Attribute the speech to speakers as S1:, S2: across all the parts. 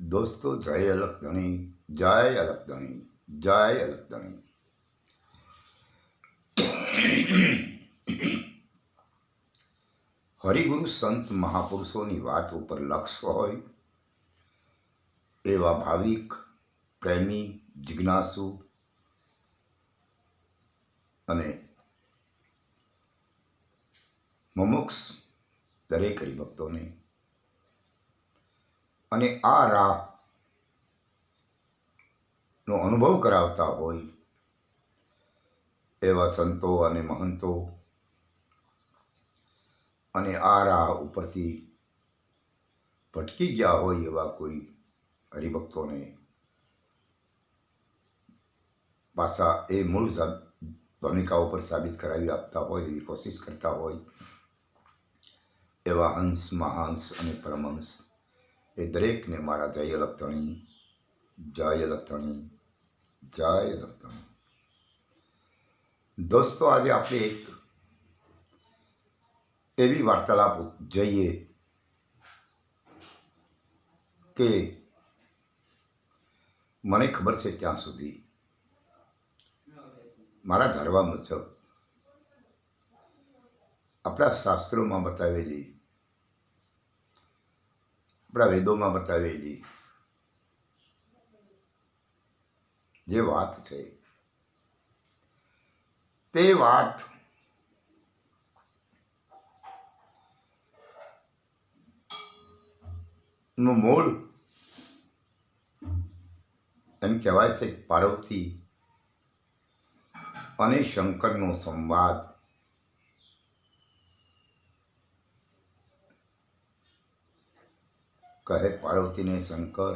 S1: दोस्तों जय अलगधणी, जय अलगधणी, जय अलगधणी। હરિગુરુ સંત મહાપુરુષોની વાત ઉપર લક્ષ્ય હોય એવા ભાવિક, પ્રેમી, જિજ્ઞાસુ અને મુમુક્ષ દરેક હરિભક્તોને અને આ રાહનો અનુભવ કરાવતા હોય એવા સંતો અને મહંતો અને આ રાહ ઉપરથી ભટકી ગયા હોય એવા કોઈ હરિભક્તોને પાછા એ મૂળ ભૂમિકા ઉપર સાબિત કરાવી આપતા હોય એવી કોશિશ કરતા હોય એવા હંસ, મહાંસ અને પરમહંસ એ દરેકને મારા જય अलगधણી, જય अलगधણી, જય अलगधણી। દોસ્તો આજે આપણે એક એવી વાર્તાલાપ જઈએ કે મને ખબર છે ત્યાં સુધી મારા ધારવા મુજબ આપણા શાસ્ત્રોમાં બતાવેલી, આપણા વેદોમાં બતાવેલી જે વાત છે તે વાત નું મૂળ એમ કહેવાય છે પાર્વતી અને શંકરનો સંવાદ કહે પાર્વતીને શંકર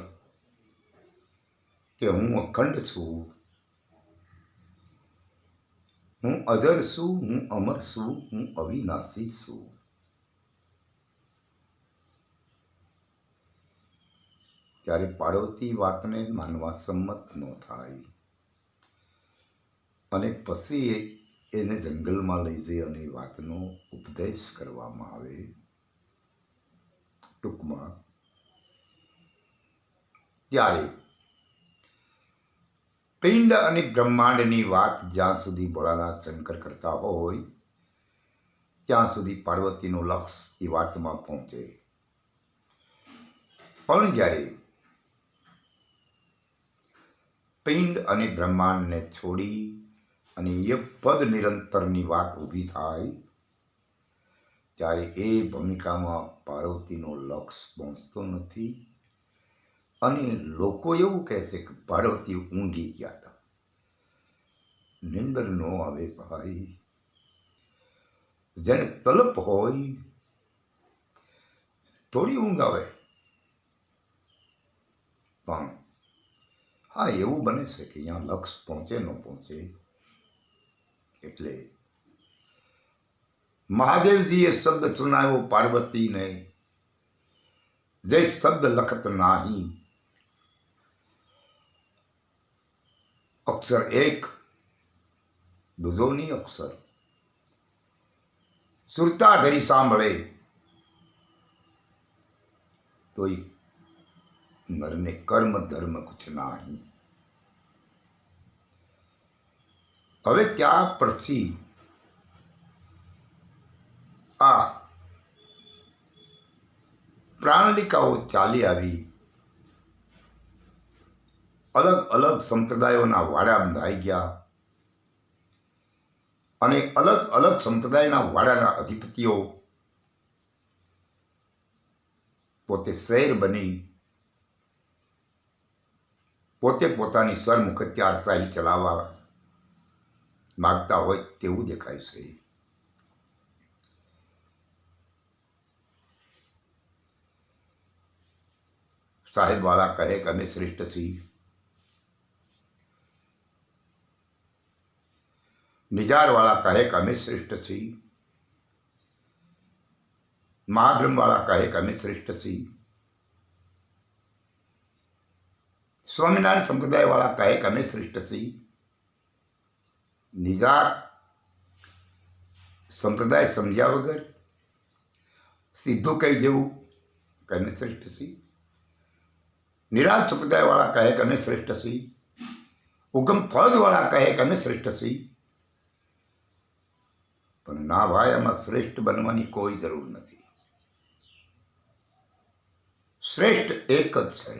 S1: કે હું અખંડ છું, હું અજર છું, હું અમર છું, હું અવિનાશી છું। ત્યારે પાર્વતી વાતને માનવા સંમત ન થાય અને પછી એને જંગલમાં લઈ જઈ અને વાતનો ઉપદેશ કરવામાં આવે। ટૂંકમાં ત્યારે પિંડ અને બ્રહ્માંડની વાત જ્યાં સુધી ભોળાનાથ શંકર કરતા હોય ત્યાં સુધી પાર્વતીનું લક્ષ એ વાતમાં પહોંચે, પણ જ્યારે પિંડ અને બ્રહ્માંડને છોડી અને એ પદ નિરંતરની વાત ઊભી થાય ત્યારે એ ભૂમિકામાં પાર્વતીનો લક્ષ પહોંચતો નથી અને લોકો એવું કહે છે કે પાર્વતી ઊંઘી ગયા હતા। નિંદર ન આવે ભાઈ, જેને તલપ હોય થોડી ઊંઘ આવે, પણ હા એવું બને છે કે અહીંયા લક્ષ પહોંચે ન પહોંચે। એટલે મહાદેવજીએ શબ્દ સુનાવ્યો પાર્વતીને, જે શબ્દ લખત નાહી, અક્ષર એક દૂજો નહીં અક્ષર, સુરતા ધરી સાંભળે તો નરને કર્મ ધર્મ કુછ નાહી। હવે ત્યાં પછી આ પ્રાણલિકાઓ ચાલી આવી, અલગ અલગ સંપ્રદાયોના વાડા બંધાઈ ગયા અને અલગ અલગ સંપ્રદાયના વાડાના અધિપતિઓ પોતે શેર બની પોતે પોતાની સ્વરમુખત્યારશાહી ચલાવવા માગતા હોય તેવું દેખાય છે। સાહેબવાળા કહે કે અમે શ્રેષ્ઠ છીએ, નિજારવાળા કહે કે અમે શ્રેષ્ઠ છીએ, મહાધર્મવાળા કહે કે અમે શ્રેષ્ઠ છીએ, સ્વામિનારાયણ સંપ્રદાયવાળા કહે કે અમે શ્રેષ્ઠ છીએ, નિજાર સંપ્રદાય સમજ્યા વગર સીધું કહી દેવું કે અમે શ્રેષ્ઠ છીએ। નિરાજ સંપ્રદાયવાળા કહે કે અમે શ્રેષ્ઠ છીએ, ઉગમ ફળવાળા કહે કે અમે શ્રેષ્ઠ છીએ. પણ ના ભાઈ, આમાં શ્રેષ્ઠ બનવાની કોઈ જરૂર નથી. શ્રેષ્ઠ એક જ છે.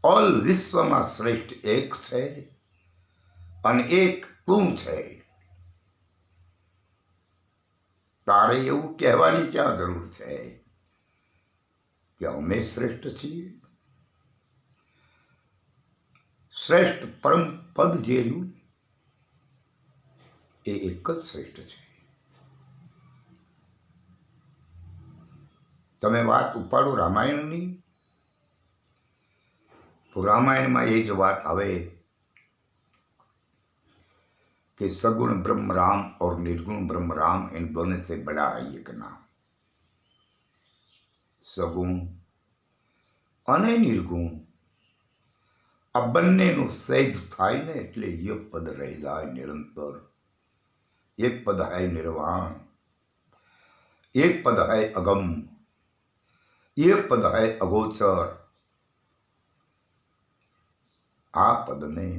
S1: ઓલ વિશ્વમાં શ્રેષ્ઠ એક છે અને એક તું છે. તારે એવું કહેવાની ક્યાં જરૂર છે કે અમે શ્રેષ્ઠ છીએ? શ્રેષ્ઠ પરમ પદ જે રહ્યું એ એક જ શ્રેષ્ઠ છે. તમે વાત ઉપાડો રામાયણની, તો રામાયણમાં એ જ વાત આવે कि सगुण ब्रह्म राम और निर्गुण ब्रह्म राम इन दोनों से बड़ा है एक नाम. सगुण અને નિર્ગુણ આ બંનેનું સહેજ થાય ને એટલે એ પદ રહી જાય નિરંતર. એક પદ હૈ નિર્વાણ, એક પદ હૈ અગમ, એક પદ હૈ અગોચર. આ પદને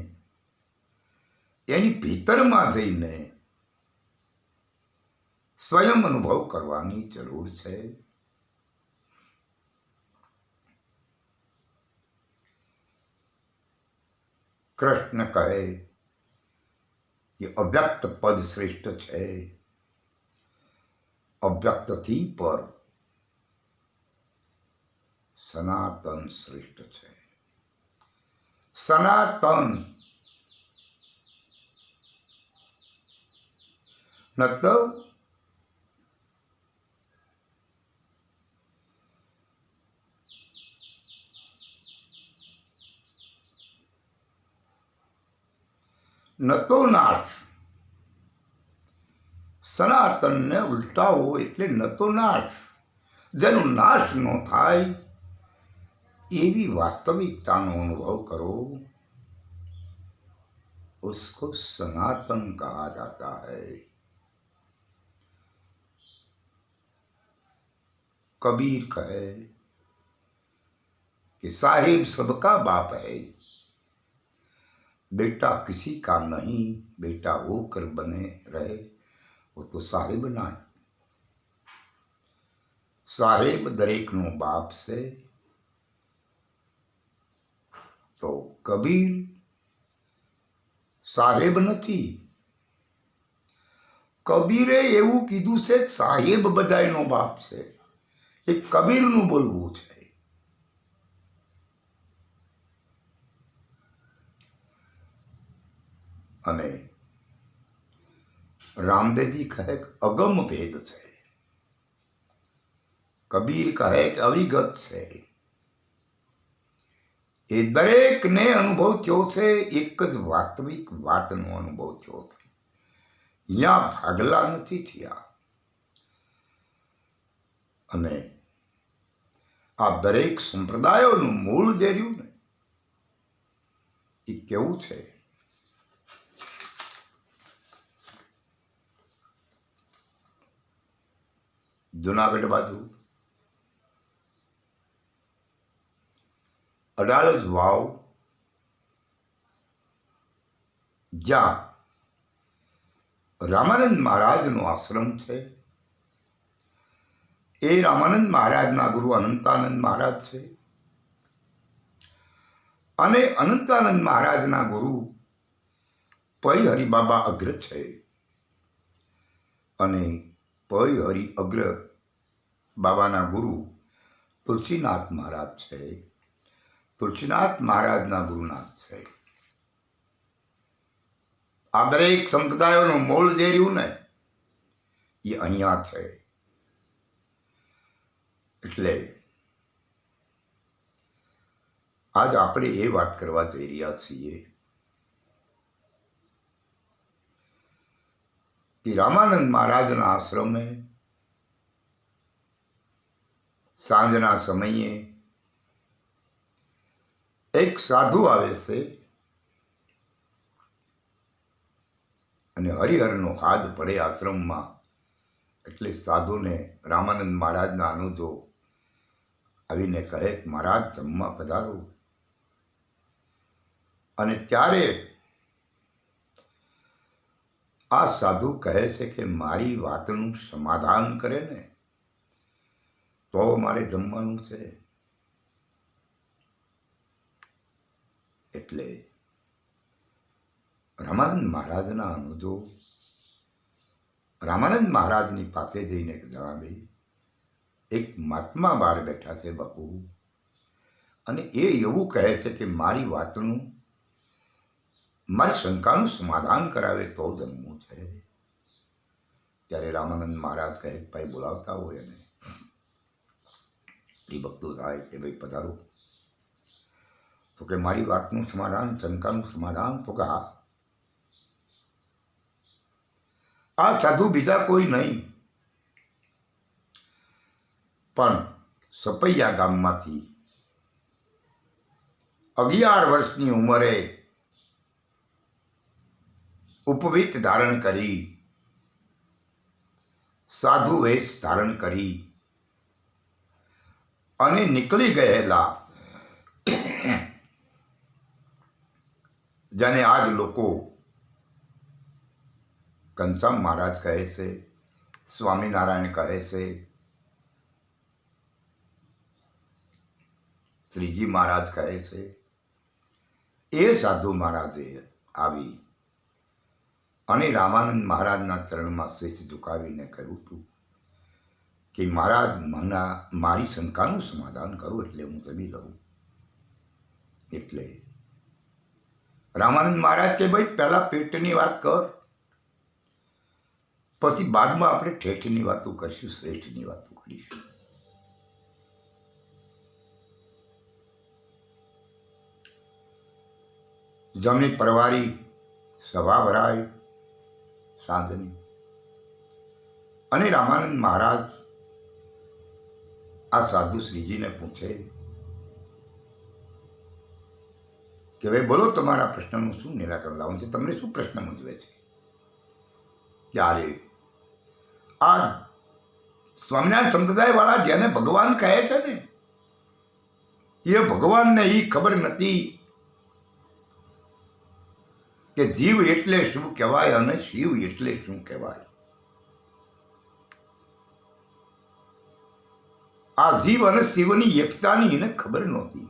S1: એની ભીતરમાં જઈને સ્વયં અનુભવ કરવાની જરૂર છે. કૃષ્ણ કહે કે અવ્યક્ત પદ શ્રેષ્ઠ છે, અવ્યક્તથી પર સનાતન શ્રેષ્ઠ છે. સનાતન ન તો નાશ. સનાતનને ઉલટાવો એટલે ન તો નાશ. જેનો નાશ ન થાય એવી વાસ્તવિકતાનો અનુભવ કરો, उसको सनातन कहा जाता है. कबीर कहे कि साहिब सबका बाप है, बेटा किसी का नहीं, बेटा होकर बने रहे वो तो साहिब ना है. साहेब દરેકનો બાપ છે. તો કબીર સાહેબ નથી. કબીરે એવું કીધું છે સાહેબ બધાયનો બાપ છે. એ કબીરનું બોલવું છે. અને રામદેવજી કહે કે અગમ ભેદ છે, કબીર કહે કે અવિગત છે. એ દરેકને અનુભવ થયો છે, એક જ વાસ્તવિક વાતનો અનુભવ થયો છે. અહીંયા ભાગલા નથી થયા. અને આ દરેક સંપ્રદાયોનું મૂળ જે રહ્યું ને એ કેવું છે? જુનાગઢ બાજુ અડાલજ વાવ, જ્યાં રામાનંદ મહારાજનો આશ્રમ છે. એ રામાનંદ મહારાજના ગુરુ અનંતાનંદ મહારાજ છે. અને અનંતાનંદ મહારાજના ગુરુ પૈ હરિબાબા અગ્ર છે. અને પૈ હરિ અગ્ર બાબાના ગુરુ તુલસીનાથ મહારાજ છે. તુલસીનાથ મહારાજના ગુરુનાથ છે. આ દરેક સંપ્રદાયોનું મૂળ જે રહ્યું ને એ અહીંયા છે. એટલે આજ આપણે એ વાત કરવા જઈ રહ્યા છીએ કે રામાનંદ મહારાજના આશ્રમે સાંજના સમયે એક સાધુ આવે છે અને હરિહરનો હાથ પડે આશ્રમમાં. એટલે સાધુને રામાનંદ મહારાજના અનુજો આવીને કહે મહારાજ જમવા પધારો. અને ત્યારે આ સાધુ કહે છે કે મારી વાતનું સમાધાન કરે ને તો મારે જમવાનું છે. એટલે રામાનંદ મહારાજના અનુજો રામાનંદ મહારાજની પાસે જઈને જણાવે એક મહાત્મા બહાર બેઠા છે બાપુ, અને એ એવું કહે છે કે મારી વાતનું મારી શંકાનું સમાધાન કરાવે તો જમવું છે. ત્યારે રામાનંદ મહારાજ કહે ભાઈ બોલાવતા હોય એને હરિભક્તો થાય કે ભાઈ પધારો. તો કે મારી વાતનું સમાધાન, શંકાનું સમાધાન? તો કે હા. આ સાધુ બીજા કોઈ નહીં પણ સપૈયા ગામમાંથી 11 વર્ષની ઉંમરે ઉપવીત ધારણ કરી, સાધુ વેશ ધારણ કરી અને નીકળી ગયેલા જેને આજ લોકો ઘનશ્યામ મહારાજ કહે છે, સ્વામિનારાયણ કહે છે, શ્રીજી મહારાજ કહે છે. એ સાધુ મહારાજે આવી અને રામાનંદ મહારાજના ચરણમાં શીશ ઝુકાવીને કહ્યું હતું કે મહારાજ મારી શંકાનું સમાધાન કરું એટલે હું જમી લઉં. એટલે રામાનંદ મહારાજ કે ભાઈ પહેલા પેટની વાત કર, પછી બાદમાં આપણે ઠેઠની વાતો કરશું, શ્રેષ્ઠની વાતો કરીશું. જમી પરવારી સભા ભરાય સાંજની, અને રામાનંદ મહારાજ આ સાધુ શ્રીજીને પૂછે કે ભાઈ બોલો તમારા પ્રશ્નનું શું નિરાકરણ લાવવાનું છે, તમને શું પ્રશ્ન મૂંઝવે છે? ત્યારે આ સ્વામિનારાયણ સંપ્રદાય વાળા જેને ભગવાન કહે છે ને એ ભગવાનને એ ખબર નથી કે જીવ એટલે શું કહેવાય અને શિવ એટલે શું કહેવાય. આ જીવ અને શિવની એકતાની એને ખબર નહોતી.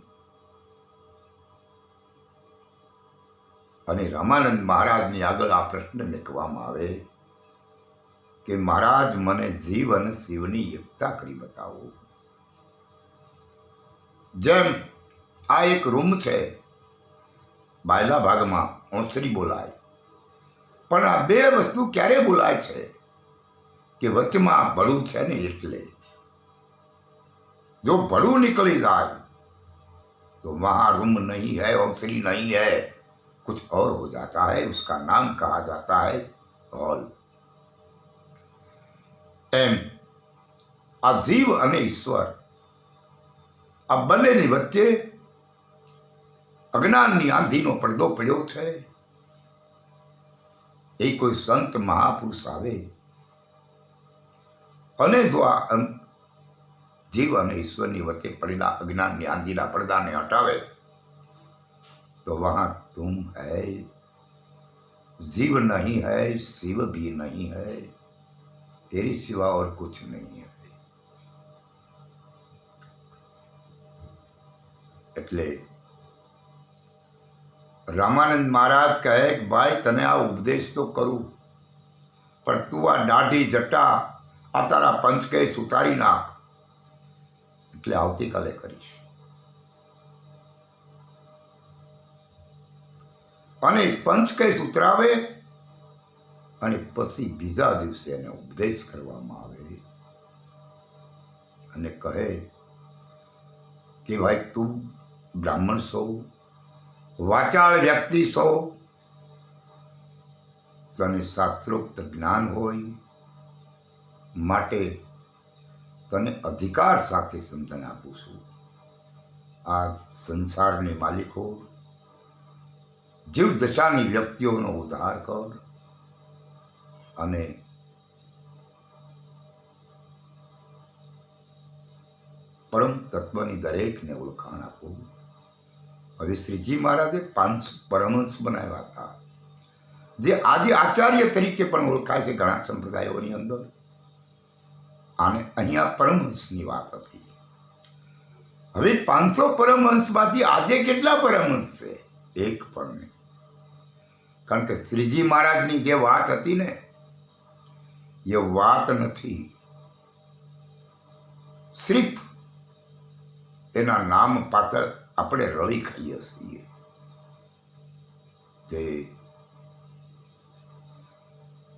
S1: અને રામાનંદ મહારાજની આગળ આ પ્રશ્ન મૂકવામાં આવે કે મહારાજ મને જીવ અને શિવની એકતા કરી બતાવો. જેમ આ એક રૂમ છે, બાયલા ભાગમાં ઓસરી બોલાય, પણ આ બે વસ્તુ ક્યારે બોલાય છે કે વચમાં ભડું છે ને એટલે. જો भड़ू निकली जाए तो वहां रूम नहीं है, औसरी नहीं है, कुछ और हो जाता है, उसका नाम कहा जाता है हॉल. एम आ जीव અને ઈશ્વર આ બંનેની વચ્ચે અજ્ઞાનની આંધીનો પડદો પડ્યો છે. એ કોઈ સંત મહાપુરુષ આવે અને જો આ जीव અને ઈશ્વરની વચ્ચે પડેલા અજ્ઞાનની આંધીના પડદાને હટાવે तो वहां तुम है, जीव नहीं है, शिव भी नहीं है, तेरी सिवा और कुछ नहीं है. એટલે રામાનંદ મહારાજ કહે કે ભાઈ તને આ ઉપદેશ તો કરું, પણ તું આ દાઢી જટા આ તારા પંચકેશ ઉતારી નાખ, એટલે આવતીકાલે કરીશ. અને પંચકેશ ઉતરાવે અને પછી બીજા દિવસે એને ઉપદેશ કરવામાં આવે અને કહે કે ભાઈ તું બ્રાહ્મણ છો, વાચાળ વ્યક્તિ છો, તને શાસ્ત્રોક્ત જ્ઞાન હોય, માટે તને અધિકાર સાથે સમજણ આપું છું. આ સંસારની માલિકો જીવ દશાની વ્યક્તિઓનો ઉદ્ધાર કર અને પરમ તત્વની દરેકને ઓળખાણ આપો. હવે શ્રીજી મહારાજે 500 પરમહંસ બનાવ્યા હતા, જે આજે આચાર્ય તરીકે પણ ઓળખાય છે ઘણા સંપ્રદાયોની અંદર. આને અહીંયા પરમહંસની વાત હતી. હવે 500 પરમહંસમાંથી આજે કેટલા પરમહંસ છે? એક પણ નહીં. કારણ કે શ્રીજી મહારાજની જે વાત હતી ને, એ વાત નથી, સિર્ફ એના નામ પાછળ આપણે રળી ખાઈએ છીએ. જે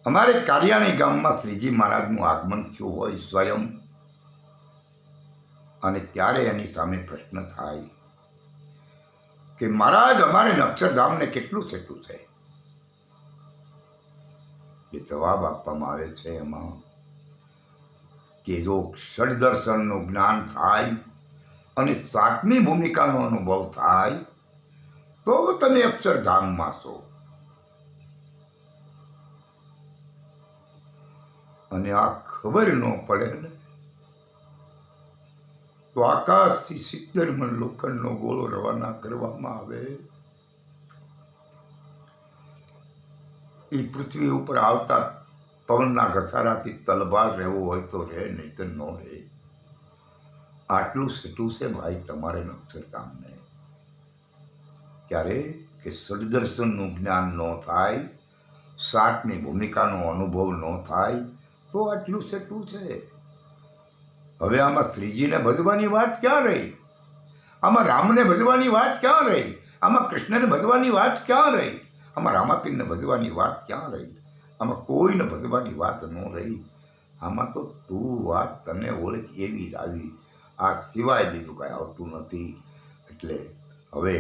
S1: અમારે કારિયાણી ગામમાં શ્રીજી મહારાજનું આગમન થયું હોય સ્વયં, અને ત્યારે એની સામે પ્રશ્ન થાય કે મહારાજ અમારે અક્ષરધામને કેટલું સેટું છે? જે જવાબ આપવામાં આવે છે એમાં કે જો ષડદર્શનનું જ્ઞાન થાય અને 7મી ભૂમિકાનો અનુભવ થાય તો તમે અક્ષરધામમાં છો. અને આ ખબર ન પડે ને તો આકાશથી 70 મણ લોખંડનો ગોળો રવાના કરવામાં આવે, એ પૃથ્વી ઉપર આવતા પવનના ઘસારાથી તલબાર રહેવો હોય તો રહે, નહીં તો ન રહે. આટલું સેટું છે ભાઈ તમારે અક્ષરધામને. ક્યારે કે સદદર્શનનું જ્ઞાન ન થાય, 7મી ભૂમિકાનો અનુભવ ન થાય તો આટલું સેટું છે. હવે આમાં શ્રીજીને ભજવાની વાત ક્યાં રહી? આમાં રામને ભજવાની વાત ક્યાં રહી? આમાં કૃષ્ણને ભજવાની વાત ક્યાં રહી? આમાં રામાપીરને ભજવાની વાત ક્યાં રહી? આમાં કોઈને ભજવાની વાત ન રહી. આમાં તો તું વાત તને ઓળખ એવી જ આવી, આ સિવાય બીજું કાંઈ આવતું નથી. એટલે હવે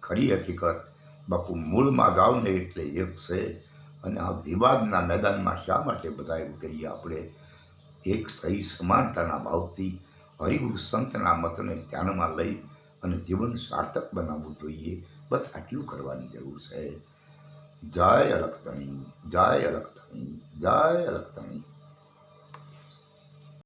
S1: ખરી હકીકત બાપુ મૂળમાં જાવ ને એટલે એક છે. અને આ વિવાદના મેદાનમાં શા માટે બધાએ ઉતરીએ? આપણે એક સહી સમાનતાના ભાવથી હરિગુરુ સંતના મતને ધ્યાનમાં લઈ અને જીવન સાર્થક બનાવવું જોઈએ. બસ આટલું કરવાની જરૂર છે. જય અલખધણી, જય અલખધણી, જય અલખધણી.